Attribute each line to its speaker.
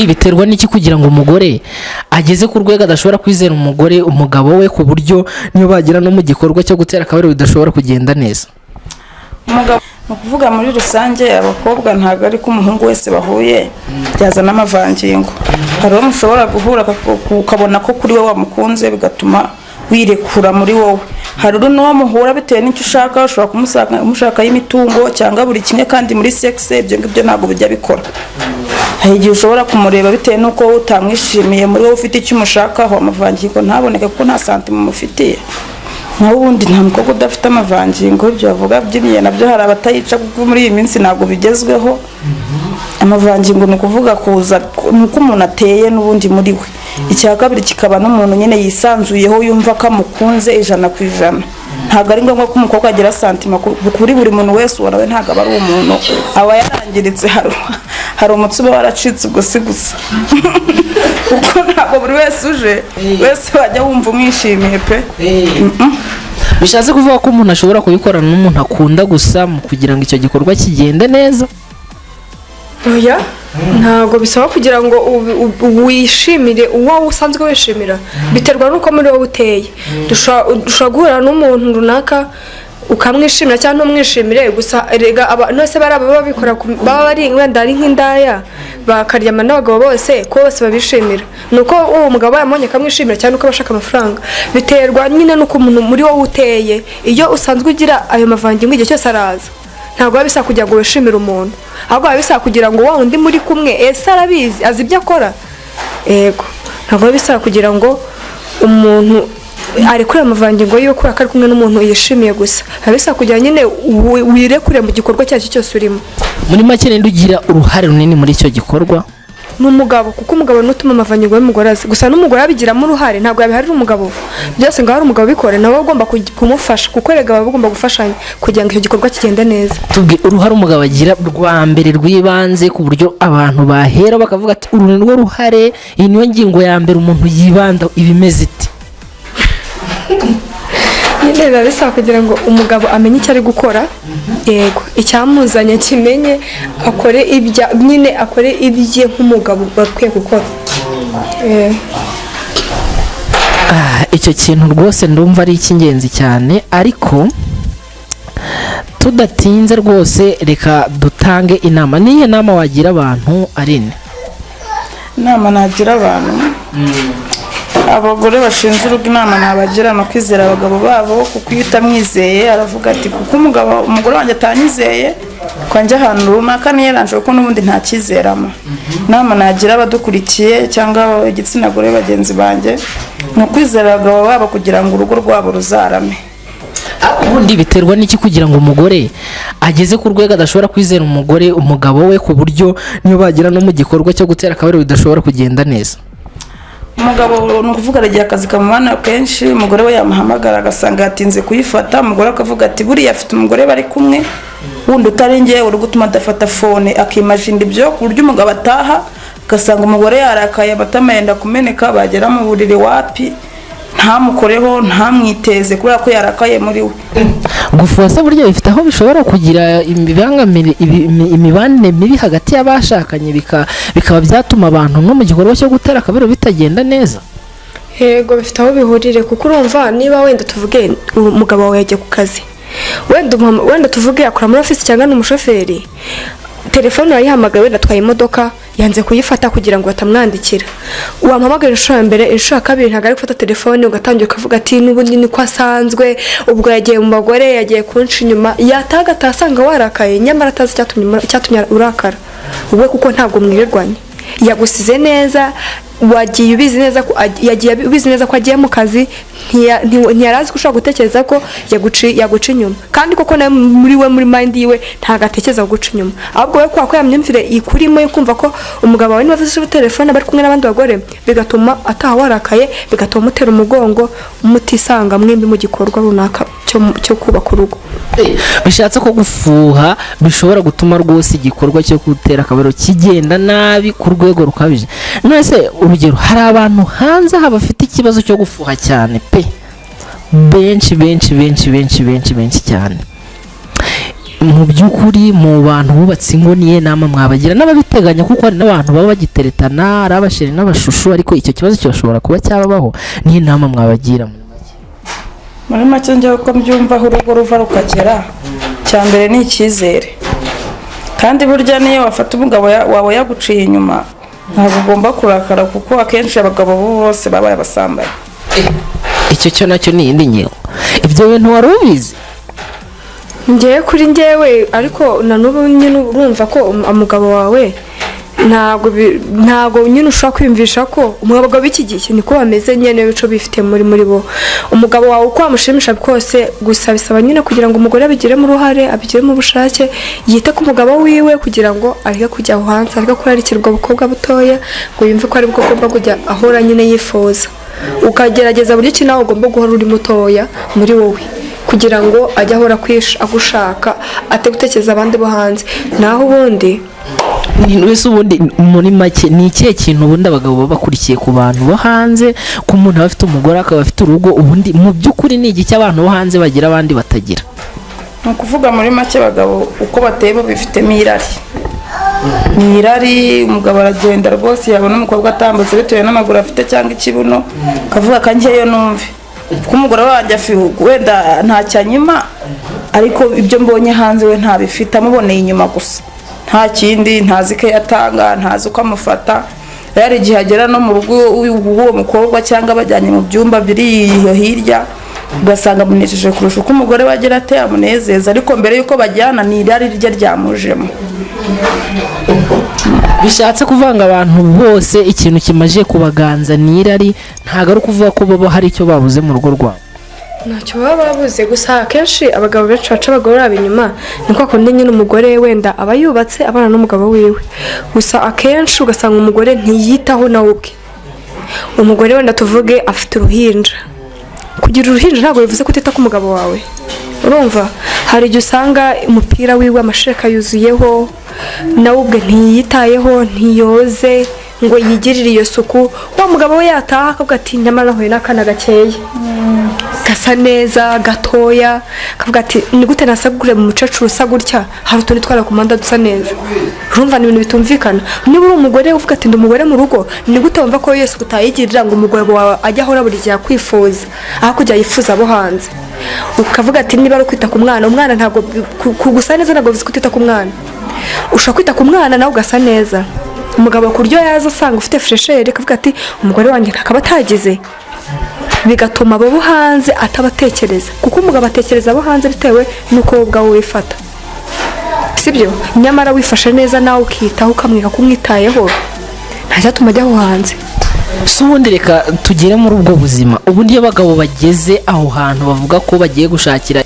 Speaker 1: ubundi biterwa n'iki kugira ngo umugore ageze ku rwego adashobora kwizera umugabo we ku buryo niyo bagira no mu gikorwa cyo gutera akabariro bidashobora kugenda neza?
Speaker 2: umugabo no kuvuga muri rusange abakobwa ntago ari ko umuhungu wese bahuye byazana amavangingo. Hari uwo mushobora guhura ukabona ko kuri we wamukunze bigatuma wirekura muri wowe. Hari n'uwo muhura bitewe n'icyo ushaka, ushobora kumushaka y'imitungo cyangwa buri kimwe, kandi muri sex ibyo ngibyo ntabwo bijya bikora. Hari igihe ushobora kumureba bitewe n'uko utamwishimiye muri wowe ufite icyo umushakaho, amavangingo ntaboneka kuko nta santima umufitiye. naho ubundi nta mukobwa udafite amavangingo. Ibyo bavuga by'imye nabyo hari abatayica kuko muri iyi minsi ntabwo bigezweho. Amavangingo ni ukuvuga kuza nuko umuntu ateye n'ubundi muri we. Icya kabiri kikaba n'umuntu nyine yisanzuyeho yumva ko amukunze 100%. Ntabwo ari ngombwa ko umukobwa agira santima kuri buri muntu wese warawe, ntabwo aba ari umuntu aba yarangiritse. Hari umutsuba waracitse gusa kuko ntabwo buri wese uje wese wajya wumva umwishimiye pe.
Speaker 1: Bishatse kuvuga ko umuntu ashobora kubikorana n'umuntu akunda gusa mu kugira ngo icyo gikorwa kigende neza?
Speaker 3: Oya, ntabwo bisaba kugira ngo wishimire uwo usanzwe wishimira. Biterwa nuko muri wowe uteye. Dushobora guhura n'umuntu runaka ukamwishimira cyangwa ntumwishimire, gusa erega nose baraba babikora baba bari wenda ari nk'indaya bakaryama n'abagabo bose ko bose babishimira. Nuko uwo mugabo yamonye kamwishimira cyane uko bashaka amafaranga. Biterwa nyine nuko umuntu muri wowe uteye. Iyo usanzwe ugira ayo mavangingo igihe cyose araza, ntabwo bisa kugira ngo wishimire umuntu, ahubwo bisa kugira ngo wa undi muri kumwe ese arabizi azi ibyo akora. Yego, ntabwo bisa kugira ngo umuntu ari kuri amavangingo yo kuri akari kumwe n'umuntu yishimiye gusa. Bisa kugira nyine wirekure mu gikorwa cyacyo cyose urimo.
Speaker 1: Muri make ninde ugira uruhare runini muri icyo gikorwa?
Speaker 3: N'umugabo, kuko umugabo n'utuma amavangingo y'umugore azi. Gusa n'umugore abigiramo uruhare, ntabwo yabiharira umugabo. Byose ngo hari umugabo bikore, nawe ugomba kumufasha kuko erega baba bagomba gufashanya kugira ngo icyo gikorwa kigende neza.
Speaker 1: Tubwi uruhare umugabo agira rwa mbere rwibanze ku buryo abantu bahera bakavuga ati uru ni rwo ruhare, iyi niyo ngingo ya mbere umuntu yibanda ibimeze iti.
Speaker 3: Nyine biba bisaba kugira ngo umugabo amenye icyo ari gukora. Yego, icyamuzanye kimenye, akore ibya nyine akore ibye nk'umugabo bakwiye gukora.
Speaker 1: Icyo kintu rwose ndumva ari icy'ingenzi cyane, ariko tudatinze rwose reka dutange inama. Niye nama wagira abantu Aline?
Speaker 2: Inama nagira abantu, abagore bashinze urugo, inama nabagira no kwizera abagabo babo, kuko iyo utamwizeye aravuga ati kuko umugore wanjye atanyizeye kwanjye ahantu runaka niyeranje kuko n'ubundi nta cyizeramo. Inama nagira abadukurikiye cyangwa igitsina gore bagenzi banjye no kwizera abagabo babo kugira ngo urugo rwabo ruzarame.
Speaker 1: Ubundi biterwa n'iki kugira ngo umugore ageze ku rwego adashobora kwizera umugabo we ku buryo niyo bagira no mu gikorwa cyo gutera akabariro bidashobora kugenda neza?
Speaker 2: Umugabo ni ukuvuga aragiye akazi kamubana kenshi, umugore we yamuhamagara agasanga yatinze kuyifata, umugore akavuga ati buriya afite umugore bari kumwe wundi utari njye, uri gutuma adafata fone, akimajina ibyo ku buryo umugabo ataha agasanga umugore yarakaye, amatama yenda kumeneka, bagera mu buriri wapi ntamukoreho ntamwiteze kubera ko yarakaye muri we.
Speaker 1: Gufuza buryo bifite aho bishobora kugira imibanire mibi hagati y'abashakanye bikaba byatuma abantu no mu gikorwa cyo gutera akabariro bitagenda neza?
Speaker 3: Yego, bifite aho bihurire, kuko urumva niba wenda tuvuge umugabo wawe yagiye ku kazi, wenda tuvuge yakora muri office cyangwa n'umushoferi, telefone yayihamagaye wenda atwaye imodoka yanze kuyifata kugira ngo batamwandikira, wampamagara inshuro mbere inshuro kabiri ntabwo ari gufata telefone, ugatangira ukavuga ati n'ubundi niko asanzwe, ubwo yagiye mu bagore yagiye kunshi inyuma, yataga atasanga warakaye nyamara atazi icyatumye urakara ubwo kuko ntabwo mwirirwanye. Yagusize neza, wagiye ubizi neza ko agiye mu kazi, ntiyarazi ko ushobora gutekereza ko yaguca inyuma, kandi koko nawe muri we muri mind yiwe ntabwo atekereza guca inyuma, ahubwo we kwa yamyumvire ikurimo yo kumva ko umugabo wawe niba afite telefone bari kumwe n'abandi bagore, bigatuma ataha warakaye, bigatuma umutera umugongo, mutisanga mwembi mu gikorwa runaka cyo kubaka urugo.
Speaker 1: Bishatse ko gufuha bishobora gutuma rwose igikorwa cyo gutera akabariro kigenda nabi ku rwego rukabije. None urugero, hari abantu hanze bafite ikibazo cyo gufuha cyane pe, benshi cyane. mu by'ukuri mu bantu bubatse ingo niye nama mwabagira n'ababiteganya kuko hari n'abantu baba bagiteretana ari abasheri n'abashushu ariko icyo kibazo kirashobora kuba cyababaho niye nama mwabagira
Speaker 2: muri make njyewe uko mbyumva aho urugo ruva rukagera cya mbere ni icyizere kandi burya niyo wafata umugabo wawe yaguciye inyuma ntabwo ugomba kurakara kuko akenshi abagabo bose babaye abasambanyi.
Speaker 1: Icyo cyo nacyo ni indi nyewe ibyo bintu wari ubizi
Speaker 3: ngewe kuri ngewe ariko na n'ubu nyine urumva ko umugabo wawe ntago nyine ushobora kwiyumvisha ko umugabo w'iki gihe niko bameze nyine bico bifite muri bo umugabo wawe uko wamushimisha kose gusa bisaba nyine kugira ngo umugore abigiremo uruhare abigiremo ubushake yite ku mugabo wiwe kugira ngo areke kujya aho hanze areke kurarikirwa abakobwa butoya ngo yumve ko ari bwo agomba kujya ahora nyine yifuza ukagerageza buri kintu nawe ugomba guhora uri mutoya muri wowe kugira ngo ajye ahora agushaka ate gutekereza abandi bo hanze naho ubundi
Speaker 1: wese ubundi muri make ni ikihe kintu ubundi abagabo baba bakurikiye ku bantu bo hanze ku muntu aba afite umugore akaba afite urugo ubundi mu by'ukuri ni iki cy'abantu bo hanze bagira abandi batagira
Speaker 2: ni ukuvuga muri make abagabo uko bateye bo bifitemo irari ni irari umugabo aragenda rwose yabona umukobwa atambutse bitewe n'amaguru afite cyangwa ikibuno akavuga akangeyo numve kuko umugore wanjye wenda ntacyanyima ariko ibyo mbonye hanze we ntabifite amuboneye inyuma gusa nta kindi ntazi ko yatanga ntazi uko amufata rero igihe agera no mu rugo uwo mukobwa cyangwa bajyanye mu byumba biri hirya ugasanga amunejeje kurusha uko umugore wagira ate amunezeza ariko mbere y'uko bajyana ni irari rye ryamujemo.
Speaker 1: Bishatse kuvanga abantu bose ikintu kimaje kubaganza ni irari ntago ari kuvuga ko baba hari icyo babuze mu rugo rwabo
Speaker 3: ntacyo baba babuze gusa akenshi abagabo benshi baca abagore babo inyuma ni kwa kundi nyine umugore wenda aba yubatse abana n'umugabo wiwe gusa akenshi ugasanga umugore ntiyitaho nawe ubwe umugore wenda tuvuge afite uruhinja kugira uruhinja ntabwo bivuze kutita ku mugabo wawe urumva hari igihe usanga umupira wiwe amashereka yuzuyeho nawe ubwe ntiyitayeho ntiyoze ngo yigirire iyo suku wa mugabo we yataha akavuga ati nyamara nahuye n'akana gakeya gasa neza gatoya akavuga ati ni gute nasagure mu mucecuru usa gutya hari utundi twara ku mpande dusa neza urumva ni ibintu bitumvikana niba uri umugore uvuga ati ndi umugore mu rugo ni gute wumva ko yose utayigirira ngo umugabo wawe ajye ahora buri gihe akwifuza aho kujya yifuza abo hanze ukavuga ati niba ari kwita ku mwana umwana ntabwo kugusa neza ntabwo bizi kutita ku mwana ushobora kwita ku mwana nawe ugasa neza umugabo kuryo yaza asanga ufite fresheri akavuga ati umugore wanjye ntakaba atagize bigatuma abo hanze atabatekereza kuko umugabo atekereza abo hanze bitewe n'uko ubwawe wifata sibyo nyamara wifashe neza nawe ukitaho ukamwika kumwitayeho ntacyatuma ajya aho hanze
Speaker 1: si ubundi reka tugere muri ubwo buzima ubundi iyo abagabo bageze aho hantu bavuga ko bagiye gushakira